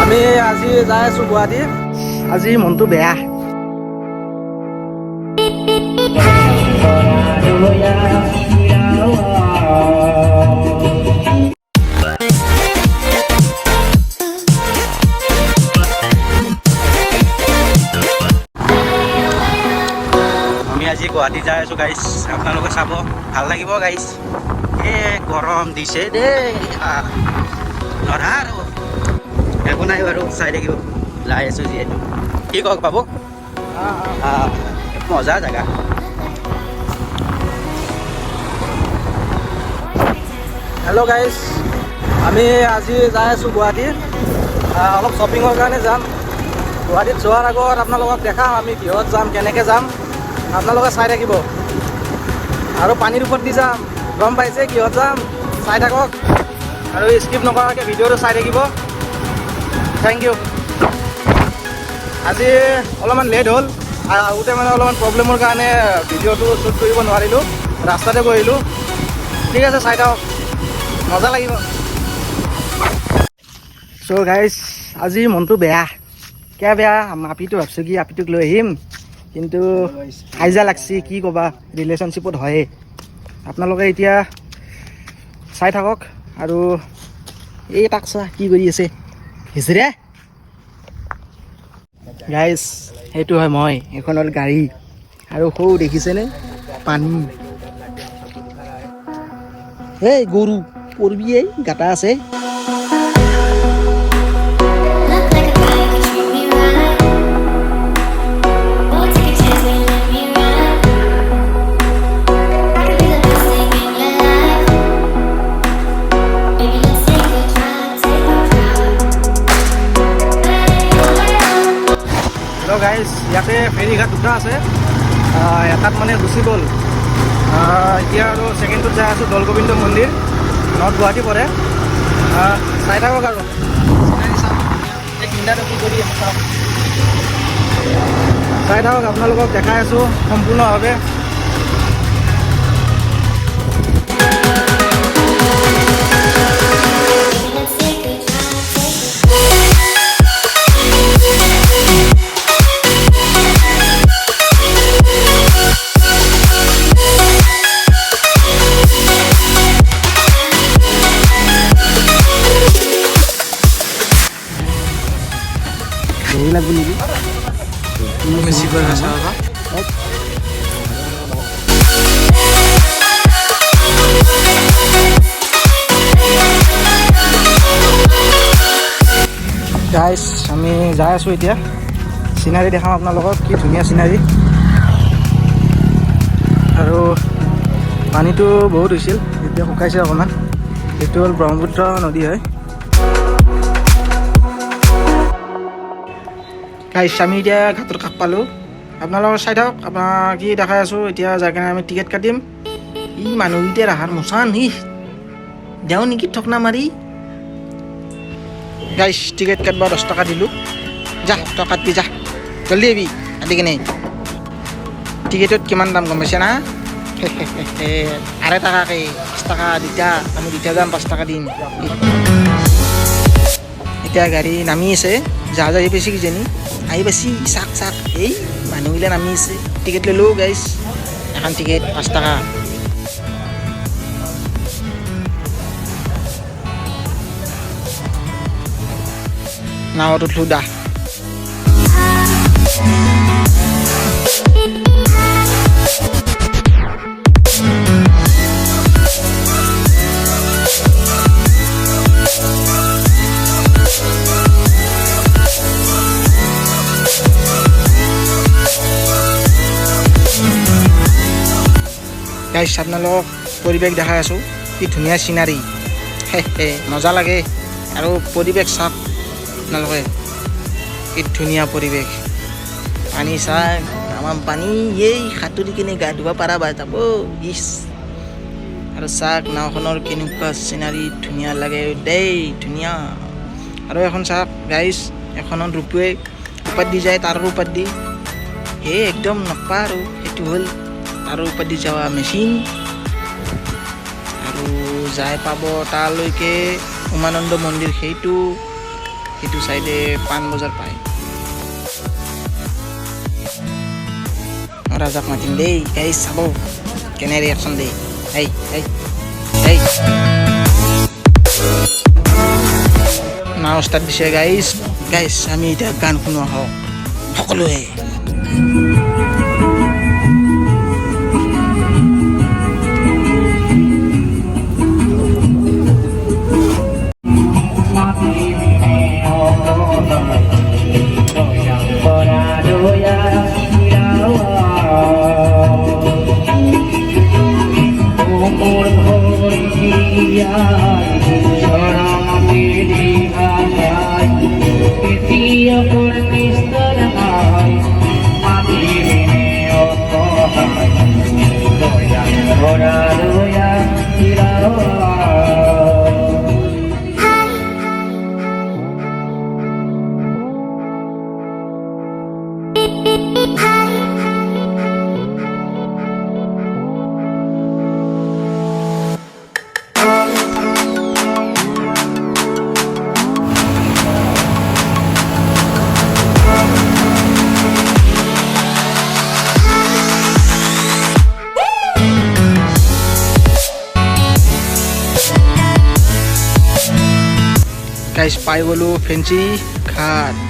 আমি আজি যাই আছো গুৱাহাটী। আজি মনটো বেয়া। আমি আজি গুৱাহাটী যাই আছো গাইছ, আপোনালোকে চাব, ভাল লাগিব গাইছ। গৰম দিছে দেই, নধা আৰু একো নাই বাৰু, চাই থাকিব যাই আছো যিহেতু। কি কওক বাবু? মজা জেগা। হেল্ল' গাইজ, আমি আজি যাই আছোঁ গুৱাহাটী। অলপ শ্বপিঙৰ কাৰণে যাম। গুৱাহাটীত যোৱাৰ আগত আপোনালোকক দেখাম আমি কিহত যাম, কেনেকৈ যাম, আপোনালোকে চাই থাকিব। আৰু পানীৰ ওপৰত দি যাম, গম পাইছে কিহত যাম, চাই থাকক আৰু স্কিপ নকৰাকৈ ভিডিঅ'টো চাই থাকিব। Thank you. আজি অলপমান লেট হ'ল, আহোঁতে মানে অলপমান প্ৰব্লেমৰ কাৰণে ভিডিঅ'টো শ্বুট কৰিব নোৱাৰিলোঁ, ৰাস্তাতে বহিলোঁ। ঠিক আছে, চাই থাকক, মজা লাগিব। চ' গাইজ, আজি মনটো বেয়া। কিয় বেয়া? আপিটো ভাবছোঁ কি আপিটোক লৈ আহিম, কিন্তু কাজিয়া লাগছি, কি ক'বা, ৰিলেশ্যনশ্বিপত হয়ে। আপোনালোকে এতিয়া চাই থাকক। আৰু এই তাক চা কি কৰি আছে, হিচৰে গাইজ, সেইটো হয় মই। এইখন হ'ল গাড়ী, আৰু সৌ দেখিছেনে পানী। এই গৰু পৰবি, এই গাটা আছে। হেল্ল' গাইজ, ইয়াতে ফেৰীঘাট দুটা আছে, এটাত মানে গুচি গ'ল। এতিয়া আৰু ছেকেণ্ডটোত যাই আছোঁ, দৌলগোবিন্দ মন্দিৰ, নৰ্থ গুৱাহাটী পৰে। চাই থাকক আৰু চাই থাকক, আপোনালোকক দেখাই আছোঁ সম্পূৰ্ণভাৱে। দেৰি লাগব নেকি? বেছি কৰি আছে বাবা। গাইজ, আমি যাই আছোঁ এতিয়া। চিনাৰী দেখাম আপোনালোকক, কি ধুনীয়া চিনাৰী। আৰু পানীটো বহুত হৈছিল, এতিয়া শুকাইছে অকণমান। এইটো হ'ল ব্ৰহ্মপুত্ৰ নদী হয়। গাইজ, আমি এতিয়া ঘাটৰ কাষ পালোঁ। আপোনালোকে চাই থাকক, আপোনাক কি দেখাই আছোঁ। এতিয়া যাই কিনে আমি টিকেট কাটিম। ই মানুহকেইটাই ৰাহাৰ মোচান, দেওঁ নেকি ঠকনা মাৰি। গাইজ, টিকেট কাটবা 10 টকা দিলোঁ। যা তই কাটবি, যা জল্দি আহিবি কাটি কিনে। টিকেটত কিমান দাম গম পাইছে না? 2.5 টকাকৈ, 5 টকা দুটা। আমি দুটা যাম, 5 টকা দিম। এতিয়া গাড়ী নামি আছে, যাই পাইছে কিজানি, আহি পাইছি। চাক চাক, এই মানুহগিলা নামি আছে। টিকেট ল'লোঁ গাইজ, এখন টিকেট 5 টকা। নাৱত উঠলোঁ দা। গাইজ, আপোনালোকক পৰিৱেশ দেখাই আছোঁ, কি ধুনীয়া চিনাৰী। মজা লাগে। আৰু পৰিৱেশ চাওক আপোনালোকে, কি ধুনীয়া পৰিৱেশ। পানী চাওক, আমাৰ পানী, এই সাঁতুৰি কিনে গা ধুব পাৰা যাব। ইচ, আৰু চাওক নাওখনৰ কেনেকুৱা চিনাৰী, ধুনীয়া লাগে দেই, ধুনীয়া। আৰু এখন চাওক গাইজ, এখনত ৰূপৱে ওপৰত দি যায়, তাৰৰ ওপৰত দি, একদম নকপা আৰু। সেইটো হ'ল তাৰৰ ওপৰত দি যোৱা মেচিন। আৰু যাই পাব তালৈকে উমানন্দ মন্দিৰ, সেইটো সেইটো চাইডে পাণ বজাৰ পায় ৰাজাক মাতিম দেই গাইজ চাব কেনে ৰিয়েকশ্যন দেই এই এই এই নাও ষ্টাৰ্ট দিছে গাইজ গাইজ আমি এতিয়া গান শুনো আহক সকলোৱে গাইজ পাই গ'লো ফেঞ্চি ঘাট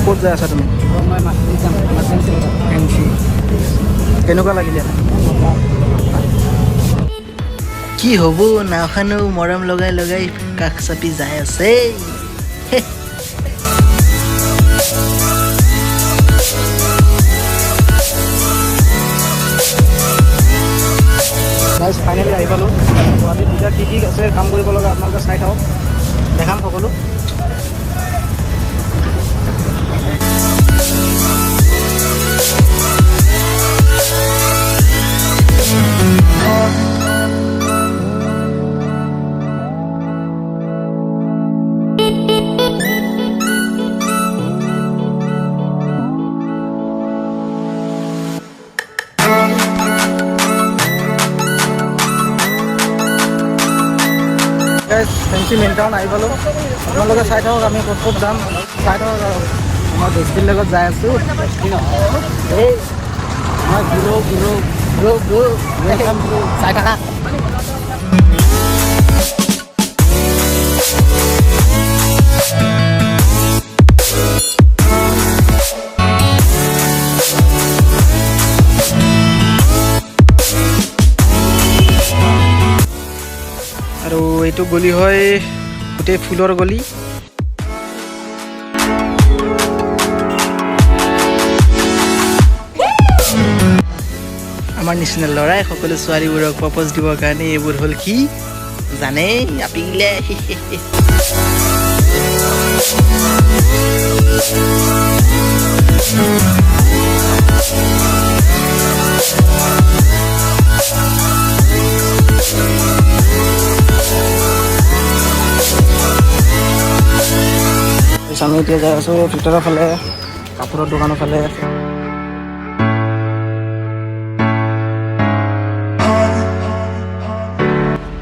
ক'ত যাই আছা তুমি ফেঞ্চি কেনেকুৱা লাগিলে কি হ'ব নাওখনো মৰম লগাই লগাই কাষ চাপি যাই আছে গাইজ ফাইনেলি আহি পালোঁ গুৱাহাটীত এতিয়া কি আছে কাম কৰিব লগা আপোনালোকে চাই থাকক দেখাম সকলো ফেঞ্চি মেইন টাউন আহি পালোঁ আপোনালোকে চাই থাকক আমি ক'ত ক'ত যাম চাই থাকক আমাৰ বেষ্টিৰ লগত যাই আছোঁ এই মই চাই থাকা আৰু এইটো গলি হয় গোটেই ফুলৰ গলি আমাৰ নিচিনা ল'ৰাই সকলো ছোৱালীবোৰক প্ৰপ'জ দিবৰ কাৰণে এইবোৰ হ'ল কি জানে আপিগিলে আমি এতিয়া যাই আছোঁ ভিতৰৰ ফালে কাপোৰৰ দোকানৰ ফালে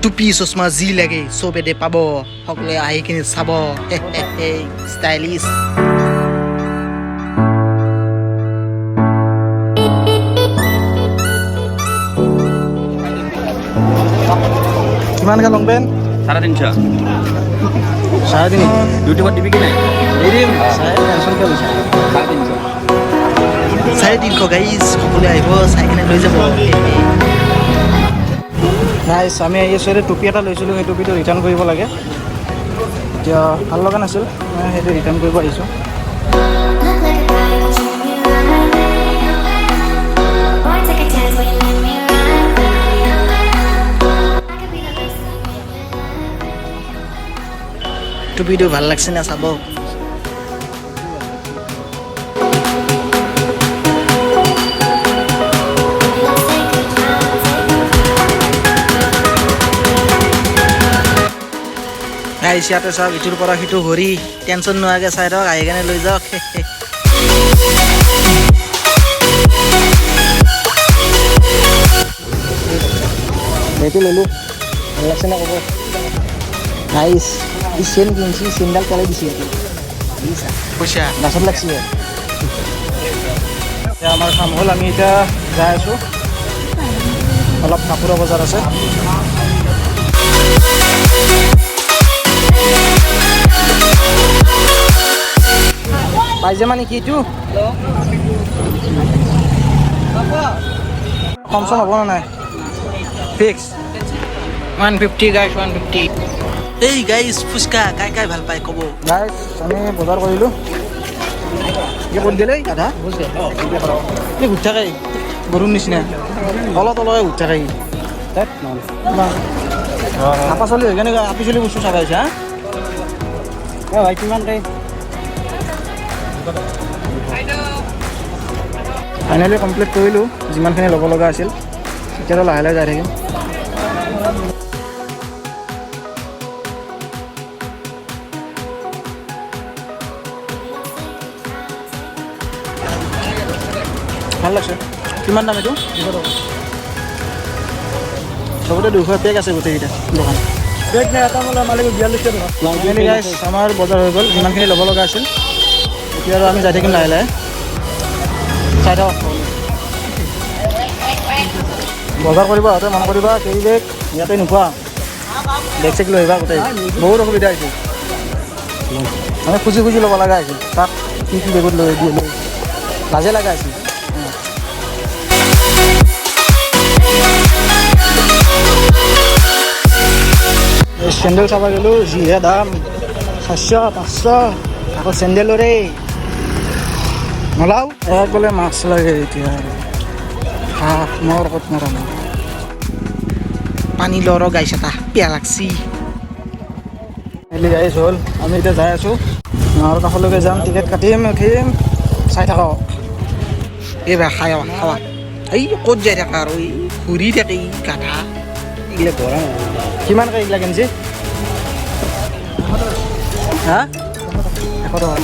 টুপি চশমা যি লাগে চবেতে পাব সকলোৱে আহি কিনি চাব ষ্টাইলিছ কিমানকৈ লং পেণ্ট 350 3.5 ইউটিউবত দিবি কি নাই দিম টেনশ্যনকৈ লৈছে 3.5 গাইজ সকলোৱে আহিব চাই কিনে লৈ যাব গাইজ আমি আহি আছোঁ এতিয়া টুপি এটা লৈছিলোঁ সেই টুপিটো ৰিটাৰ্ণ কৰিব লাগে এতিয়া ভাল লগা নাছিল মই সেইটো ৰিটাৰ্ণ কৰিব আহিছোঁ টুপিটো ভাল লাগছে না চাব গাইছ ইয়াতে চাওক ইটোৰ পৰা সিটো ঘূৰি টেনশ্যন নোহোৱাকৈ চাই থাকক আহি কেনে লৈ যাওক এইটো ল'লোঁ ভাল লাগছে না ক'ব নাইচ ই চেন কিনছি চেনডাল পেলাই দিছে ইয়াতে পইচা গাছত লাগছি এতিয়া আমাৰ কাম হ'ল আমি এতিয়া যাই আছোঁ অলপ কাপোৰৰ বজাৰ আছে পাইজামা নেকি এইটো কম চম হ'ব না নাই ফিক্স 150 গাইছ 150 এই গাইজ ফুচকা কাই কাই ভাল পায় ক'ব গাইছ আমি বজাৰ কৰিলোঁ এই ক'ত গ'লে আধা এই ঘূৰি থাকে গৰুৰ নিচিনা তলত তলকে ঘূৰি থাকে আপা চলি হৈ কেনেকৈ আপি চলি বস্তু চাবা হৈছে হা ভাই কিমান কে ফাইনেলি কমপ্লিট কৰিলোঁ যিমানখিনি ল'ব লগা আছিল এতিয়াতো লাহে লাহে যাই থাকিম ভাল লাগছে কিমান দাম এইটো 200 টকা চবতে 200 পেক আছে গোটেইকেইটা দোকান পেক নাই এটা মোলা মালিক 42 টকা ফাইনেলি গাইছ আমাৰ বজাৰ হৈ গ'ল যিমানখিনি ল'ব লগা আছিল এতিয়া আৰু আমি যাই থাকিম লাহে লাহে চাই থাকক বজাৰ কৰিব আহোঁতে মন কৰিবা কেৰি বেগ ইয়াতে নোখোৱা বেগ চেগ লৈ আহিবা গোটেই বহুত অসুবিধা হৈছিল আমি খুজি খুজি ল'ব লগা হৈছিল তাক কি কি বেগত লৈ দিয়ে লাজে লগা হৈছিল চেণ্ডেল চাব গ'লোঁ যিহে দাম 700 500 আকৌ চেণ্ডেলৰে নলাও এক বোলে মাছ লাগে এতিয়া মোৰ ক'ত মৰা নাই পানী লৰ গাইছ এটা পিয়া লাগছি মেলি গাইছ হ'ল আমি এতিয়া যাই আছোঁ নাৱৰ কাষলৈকে যাম টিকেট কাটিম উঠিম চাই থাকক এই ভাই খাই খাৱা এই ক'ত যাই থাকা আৰু এই ঘূৰি থাকে এই গাধা এইগিলা গৰম কিমানকৈ এইগিলা কিনছি হা 100 টকা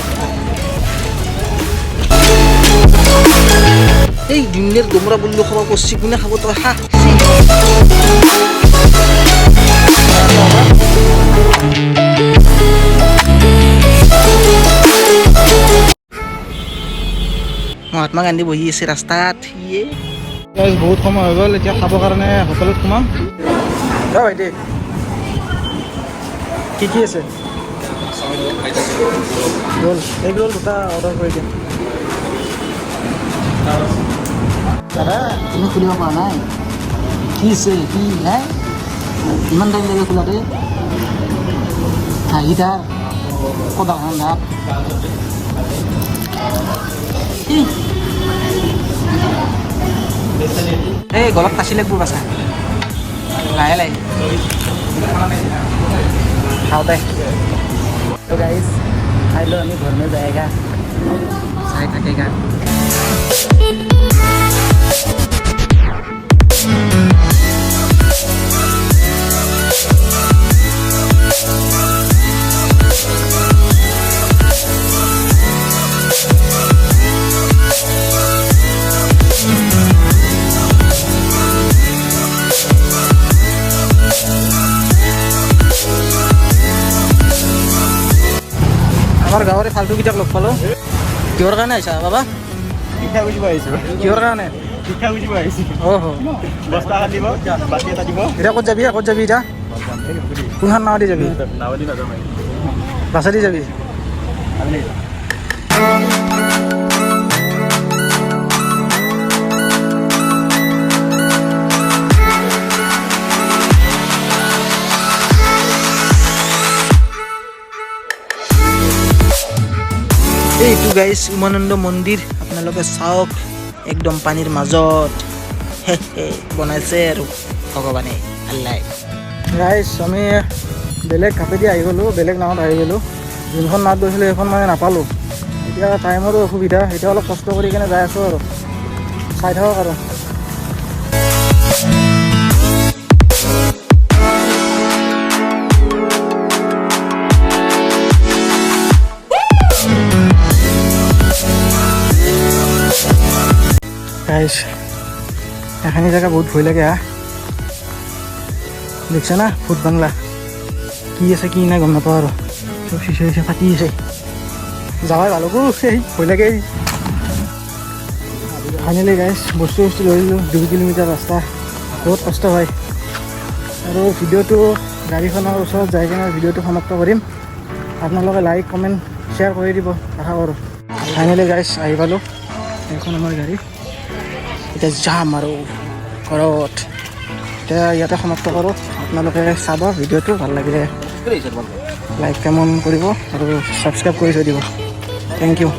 এই দিনের তোমরা বললো খাওয়া করছি কিনা খাবো তো হা মহাত্মা গান্ধী বহি আছে ৰাস্তাত ইয়ে বহুত সময় হৈ গ'ল এতিয়া খাবৰ কাৰণে হোটেলত সোমাম ভাইটি কি কি আছে ৰোল এগ ৰোল দুটা অৰ্ডাৰ কৰে দিন দাদা তুমি খুলিব পৰা নাই কি আছে কি হে ইমান টাইম লাগে খোলাতে হাঁহিটা কদা ভাত এই গলত কাচি লাগব বাচা লাহে লাহে খাওঁতে तो गाइस खाई लो हमें घर में जाएगा चाय थकेगा আমার গাঁৱৰে ফাল্টুকেইটাক লগ পালোঁ কিহৰ কাৰণে আহিছা বাবা পিঠা বুজিব আহিছোঁ কিহৰ কাৰণে পিঠা বুজিব আহিছোঁ অহ বস্তা এটা দিব বাতি এটা দিব এতিয়া ক'ত যাবি এতিয়া কোনখন নাৱেদি যাবি নাৱেদি নাযাম বাছেদি যাবি এইটো গাইছ উমানন্দ মন্দিৰ আপোনালোকে চাওক একদম পানীৰ মাজত বনাইছে আৰু ভগৱানে আল্লাই গাইছ আমি বেলেগ কাপেদি আহি গ'লোঁ বেলেগ নাৱত আহি গ'লোঁ যোনখন নাৱত গৈছিলোঁ সেইখন মানে নাপালোঁ এতিয়া টাইমৰো অসুবিধা এতিয়া অলপ কষ্ট কৰি কেনে যাই আছোঁ আৰু চাই থাকক আৰু গাইছ এখানি জায়গা বহুত ভয় লাগে দেখছা না ভূত বাংলা কি আছে কি নাই গম নাপাওঁ আৰু চব চিচে ফাটি আছে যাবাই ভাল হ'ব এই ভয় লাগে ফাইনেলি গাইছ বস্তু লৈ ল'লোঁ 2 কিলোমিটাৰ ৰাস্তা বহুত কষ্ট হয় আৰু ভিডিঅ'টো গাড়ীখনৰ ওচৰত যাই কিনে ভিডিঅ'টো সমাপ্ত কৰিম আপোনালোকে লাইক কমেণ্ট শ্বেয়াৰ কৰি দিব আশা কৰোঁ ফাইনেলি গাইছ আহি পালোঁ এইখন আমাৰ গাড়ী এতিয়া যাম আৰু ঘৰত এতিয়া ইয়াতে সমাপ্ত কৰোঁ আপোনালোকে চাব ভিডিঅ'টো ভাল লাগিলে লাইক কমেণ্ট কৰিব আৰু ছাবস্ক্ৰাইব কৰি থৈ দিব থেংক ইউ